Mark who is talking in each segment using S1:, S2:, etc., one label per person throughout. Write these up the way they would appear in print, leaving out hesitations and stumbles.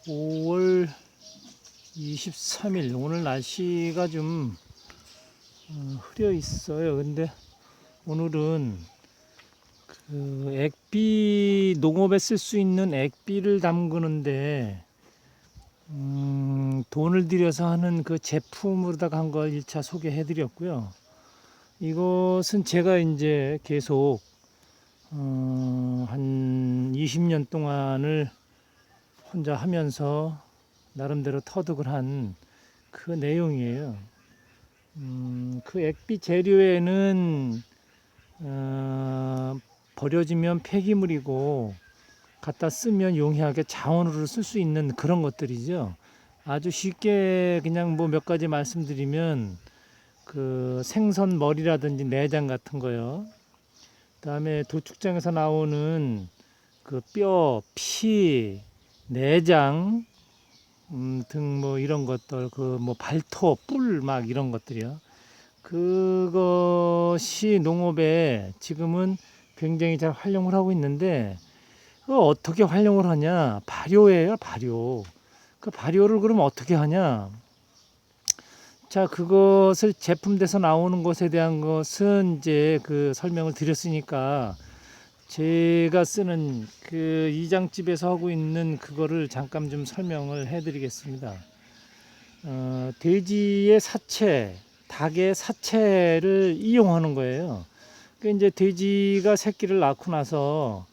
S1: 5월 23일 오늘 날씨가 좀 흐려 있어요. 근데 오늘은 그 액비 농업에 쓸 수 있는 액비를 담그는데 돈을 들여서 하는 그 제품으로다가 한 걸 1차 소개해 드렸고요. 이것은 제가 이제 계속 한 20년 동안을 혼자 하면서 나름대로 터득을 한 그 내용이에요. 그 액비 재료에는 버려지면 폐기물이고 갖다 쓰면 용이하게 자원으로 쓸 수 있는 그런 것들이죠. 아주 쉽게 그냥 뭐 몇 가지 말씀드리면 그 생선 머리라든지 내장 같은 거요. 그다음에 도축장에서 나오는 그 뼈, 피, 내장 등 뭐 이런 것들, 그 뭐 발톱, 뿔 막 이런 것들이요. 그것이 농업에 지금은 굉장히 잘 활용을 하고 있는데 어떻게 활용을 하냐? 발효예요, 발효. 그 발효를 그럼 어떻게 하냐? 자, 그것을 제품돼서 나오는 것에 대한 것은 이제 그 설명을 드렸으니까 제가 쓰는 그 이장집에서 하고 있는 그거를 잠깐 좀 설명을 해드리겠습니다. 돼지의 사체, 닭의 사체를 이용하는 거예요. 그 이제 돼지가 새끼를 낳고 나서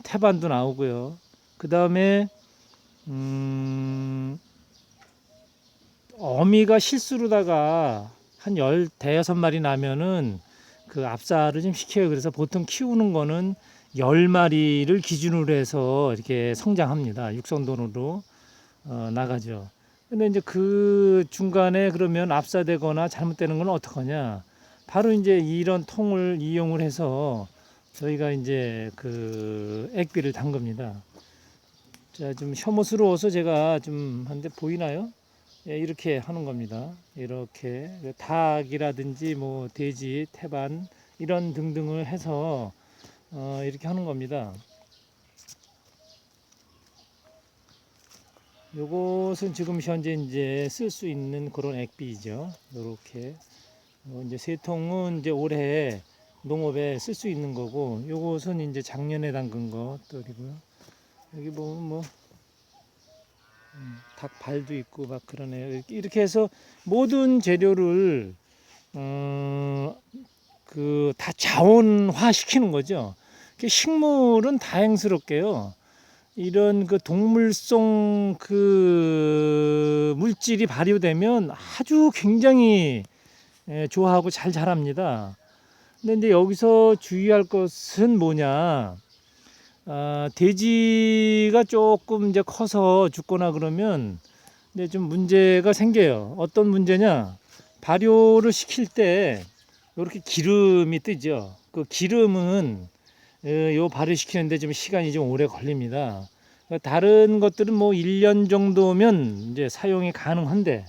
S1: 태반도 나오고요. 그 다음에 어미가 실수로다가 한 15마리 나면은 그 압사를 좀 시켜요. 그래서 보통 키우는 거는 10마리를 기준으로 해서 이렇게 성장합니다. 육선돈으로 나가죠. 근데 이제 그 중간에 그러면 압사되거나 잘못되는 건 어떡하냐? 바로 이제 이런 통을 이용을 해서 저희가 이제 그 액비를 담급니다. 자, 좀 혐오스러워서 제가 좀 한데 보이나요? 예, 이렇게 하는 겁니다. 이렇게 닭이라든지 뭐 돼지, 태반 이런 등등을 해서 이렇게 하는 겁니다. 요것은 지금 현재 이제 쓸 수 있는 그런 액비죠. 이렇게 이제 세 통은 이제 올해 농업에 쓸 수 있는 거고, 요것은 이제 작년에 담근 것들이고요. 여기 보면 뭐 닭 발도 있고 막 그러네요. 이렇게 해서 모든 재료를 그 다 자원화 시키는 거죠. 식물은 다행스럽게요. 이런 그 동물성 그 물질이 발효되면 아주 굉장히 좋아하고 잘 자랍니다. 근데 이제 여기서 주의할 것은 뭐냐? 돼지가 조금 이제 커서 죽거나 그러면 근데 좀 문제가 생겨요. 어떤 문제냐? 발효를 시킬 때 이렇게 기름이 뜨죠. 그 기름은 요 발효시키는데 좀 시간이 좀 오래 걸립니다. 다른 것들은 뭐 1년 정도면 이제 사용이 가능한데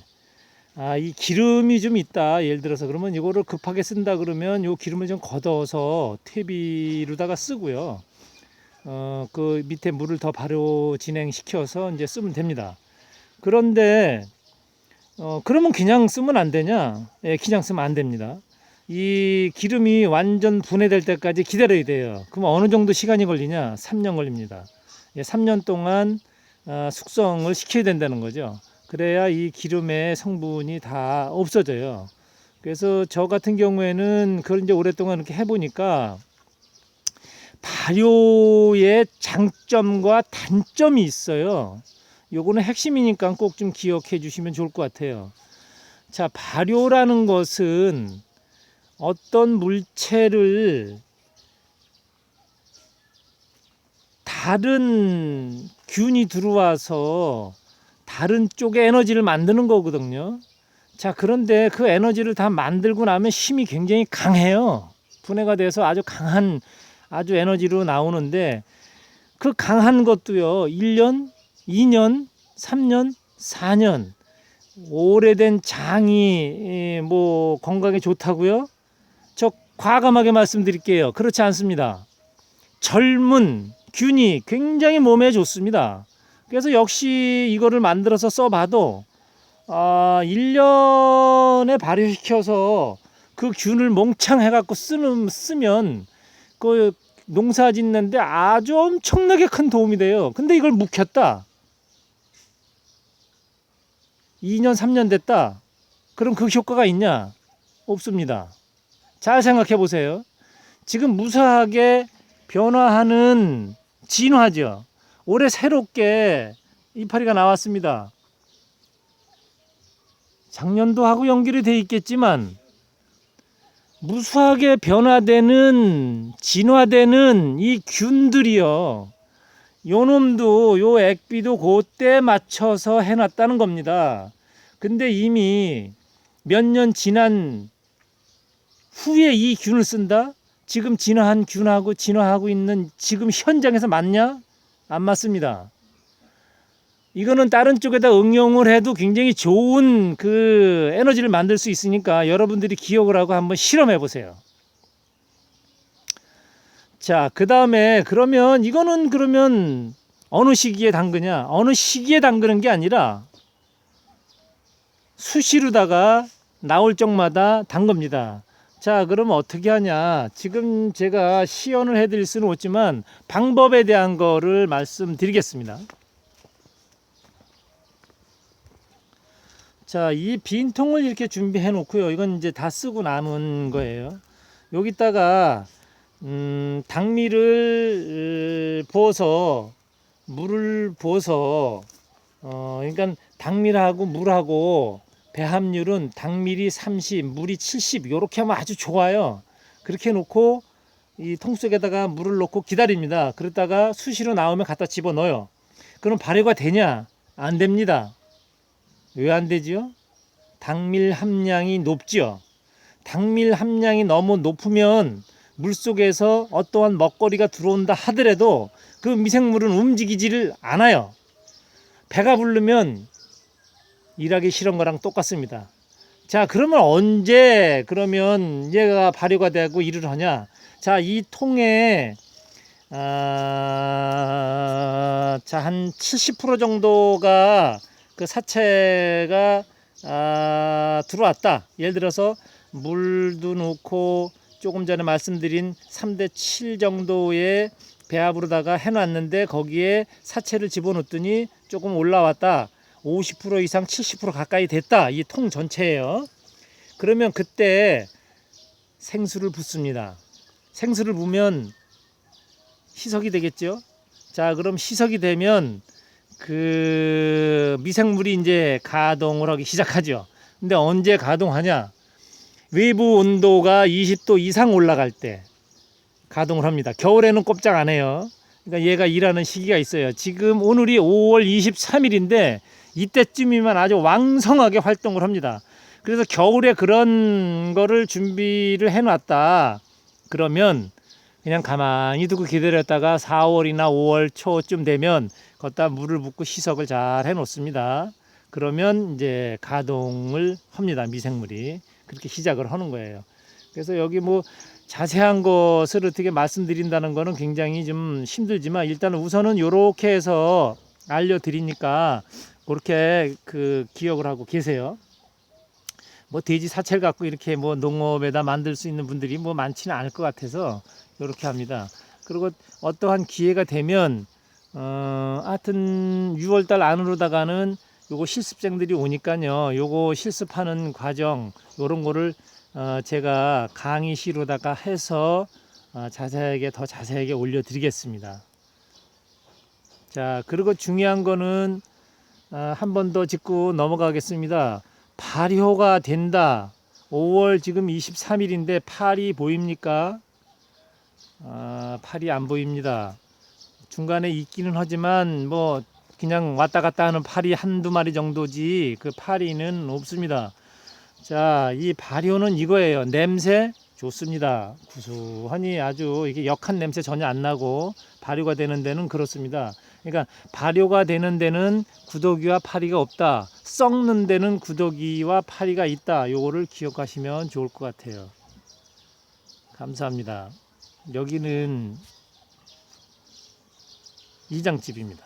S1: 이 기름이 좀 있다. 예를 들어서 그러면 이거를 급하게 쓴다 그러면 요 기름을 좀 걷어서 퇴비로다가 쓰고요. 그 밑에 물을 더 발효 진행시켜서 이제 쓰면 됩니다. 그런데 그러면 그냥 쓰면 안 되냐? 예, 그냥 쓰면 안 됩니다. 이 기름이 완전 분해될 때까지 기다려야 돼요. 그럼 어느 정도 시간이 걸리냐? 3년 걸립니다. 예, 3년 동안 숙성을 시켜야 된다는 거죠. 그래야 이 기름의 성분이 다 없어져요. 그래서 저 같은 경우에는 그걸 이제 오랫동안 이렇게 해보니까 발효의 장점과 단점이 있어요. 요거는 핵심이니까 꼭 좀 기억해 주시면 좋을 것 같아요. 자, 발효라는 것은 어떤 물체를 다른 균이 들어와서 다른 쪽의 에너지를 만드는 거거든요. 자, 그런데 그 에너지를 다 만들고 나면 힘이 굉장히 강해요. 분해가 돼서 아주 강한 아주 에너지로 나오는데 그 강한 것도요. 1년, 2년, 3년, 4년 오래된 장이 뭐 건강에 좋다고요? 저 과감하게 말씀드릴게요. 그렇지 않습니다. 젊은 균이 굉장히 몸에 좋습니다. 그래서 역시 이거를 만들어서 써봐도 1년에 발효시켜서 그 균을 몽창 해갖고 쓰면 그 농사 짓는데 아주 엄청나게 큰 도움이 돼요. 근데 이걸 묵혔다. 2년, 3년 됐다. 그럼 그 효과가 있냐? 없습니다. 잘 생각해 보세요. 지금 무사하게 변화하는 진화죠. 올해 새롭게 이파리가 나왔습니다. 작년도 하고 연결이 돼 있겠지만 무수하게 변화되는 진화되는 이 균들이요. 요 놈도 요 액비도 그때 맞춰서 해놨다는 겁니다. 근데 이미 몇 년 지난 후에 이 균을 쓴다? 지금 진화한 균하고 진화하고 있는 지금 현장에서 맞냐? 안 맞습니다. 이거는 다른 쪽에다 응용을 해도 굉장히 좋은 그 에너지를 만들 수 있으니까 여러분들이 기억을 하고 한번 실험해 보세요. 자, 그 다음에 그러면 이거는 그러면 어느 시기에 담그냐? 어느 시기에 담그는 게 아니라 수시로다가 나올 적마다 담급니다. 자, 그러면 어떻게 하냐? 지금 제가 시연을 해드릴 수는 없지만 방법에 대한 거를 말씀드리겠습니다. 자, 이 빈 통을 이렇게 준비해 놓고요. 이건 이제 다 쓰고 남은 거예요. 여기다가 당밀을 부어서 물을 부어서 그러니까 당밀하고 물하고 배합률은 당밀이 30, 물이 70 이렇게 하면 아주 좋아요. 그렇게 놓고 이 통 속에다가 물을 넣고 기다립니다. 그러다가 수시로 나오면 갖다 집어넣어요. 그럼 발효가 되냐? 안 됩니다. 왜 안 되지요? 당밀 함량이 높지요. 당밀 함량이 너무 높으면 물속에서 어떠한 먹거리가 들어온다 하더라도 그 미생물은 움직이지를 않아요. 배가 부르면 일하기 싫은 거랑 똑같습니다. 자, 그러면 언제 그러면 얘가 발효가 되고 일을 하냐? 자, 이 통에 자, 한 70% 정도가 그 사체가 들어왔다. 예를 들어서 물도 넣고 조금 전에 말씀드린 3대 7 정도의 배합으로다가 해놨는데 거기에 사체를 집어넣었더니 조금 올라왔다. 50% 이상 70% 가까이 됐다. 이 통 전체예요. 그러면 그때 생수를 붓습니다. 생수를 부으면 희석이 되겠죠. 자, 그럼 희석이 되면 그 미생물이 이제 가동을 하기 시작하죠. 근데 언제 가동하냐? 외부 온도가 20도 이상 올라갈 때 가동을 합니다. 겨울에는 꼼짝 안 해요. 그러니까 얘가 일하는 시기가 있어요. 지금 오늘이 5월 23일인데 이때쯤이면 아주 왕성하게 활동을 합니다. 그래서 겨울에 그런 거를 준비를 해놨다. 그러면 그냥 가만히 두고 기다렸다가 4월이나 5월 초쯤 되면 거기다 물을 붓고 희석을 잘 해놓습니다. 그러면 이제 가동을 합니다. 미생물이. 그렇게 시작을 하는 거예요. 그래서 여기 뭐 자세한 것을 어떻게 말씀드린다는 거는 굉장히 좀 힘들지만 일단 우선은 이렇게 해서 알려드리니까 그렇게 그 기억을 하고 계세요. 뭐 돼지 사체를 갖고 이렇게 뭐 농업에다 만들 수 있는 분들이 뭐 많지는 않을 것 같아서 이렇게 합니다. 그리고 어떠한 기회가 되면 하여튼 6월달 안으로다가는 요거 실습생들이 오니까요. 요거 실습하는 과정 요런 거를 제가 강의시로다가 해서 자세하게 더 자세하게 올려드리겠습니다. 자, 그리고 중요한 거는 한 번 더 짚고 넘어가겠습니다. 발효가 된다. 5월 지금 23일인데 팔이 보입니까? 팔이 안 보입니다. 중간에 있기는 하지만 뭐 그냥 왔다 갔다 하는 파리 한두 마리 정도지 그 파리는 없습니다. 자, 이 발효는 이거예요. 냄새 좋습니다. 구수하니 아주 이게 역한 냄새 전혀 안 나고 발효가 되는 데는 그렇습니다. 그러니까 발효가 되는 데는 구더기와 파리가 없다. 썩는 데는 구더기와 파리가 있다. 요거를 기억하시면 좋을 것 같아요. 감사합니다. 여기는 이장집입니다.